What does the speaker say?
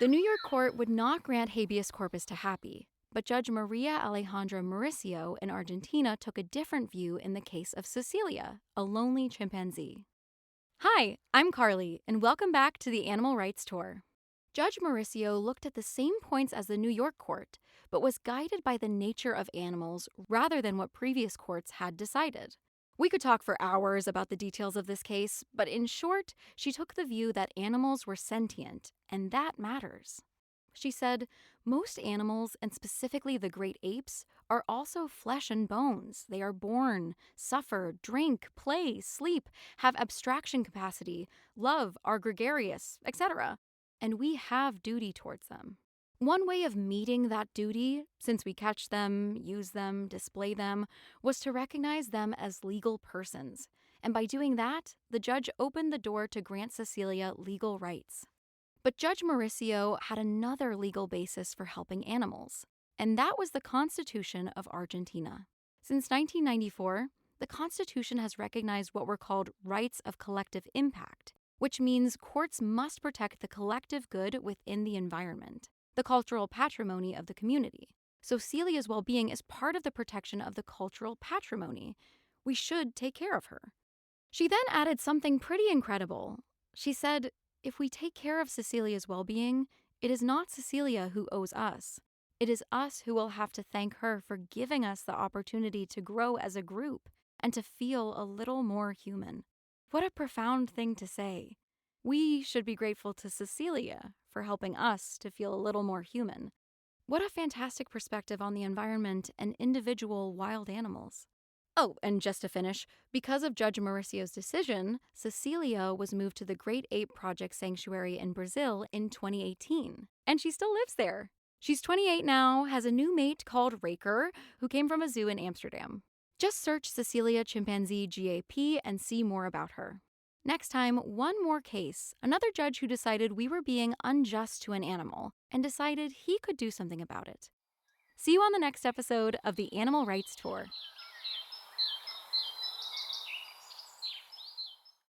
The New York court would not grant habeas corpus to Happy, but Judge Maria Alejandra Mauricio in Argentina took a different view in the case of Cecilia, a lonely chimpanzee. Hi, I'm Carly, and welcome back to the Animal Rights Tour. Judge Mauricio looked at the same points as the New York court, but was guided by the nature of animals rather than what previous courts had decided. We could talk for hours about the details of this case, but in short, she took the view that animals were sentient, and that matters. She said, most animals, and specifically the great apes, are also flesh and bones. They are born, suffer, drink, play, sleep, have abstraction capacity, love, are gregarious, etc. And we have duty towards them. One way of meeting that duty, since we catch them, use them, display them, was to recognize them as legal persons. And by doing that, the judge opened the door to grant Cecilia legal rights. But Judge Mauricio had another legal basis for helping animals, and that was the Constitution of Argentina. Since 1994, the Constitution has recognized what were called rights of collective impact, which means courts must protect the collective good within the environment, the cultural patrimony of the community. So Celia's well-being is part of the protection of the cultural patrimony. We should take care of her. She then added something pretty incredible. She said, if we take care of Cecilia's well-being, it is not Cecilia who owes us. It is us who will have to thank her for giving us the opportunity to grow as a group and to feel a little more human. What a profound thing to say. We should be grateful to Cecilia for helping us to feel a little more human. What a fantastic perspective on the environment and individual wild animals. Oh, and just to finish, because of Judge Mauricio's decision, Cecilia was moved to the Great Ape Project Sanctuary in Brazil in 2018, and she still lives there. She's 28 now, has a new mate called Rakker, who came from a zoo in Amsterdam. Just search Cecilia chimpanzee GAP and see more about her. Next time, one more case, another judge who decided we were being unjust to an animal and decided he could do something about it. See you on the next episode of the Animal Rights Tour.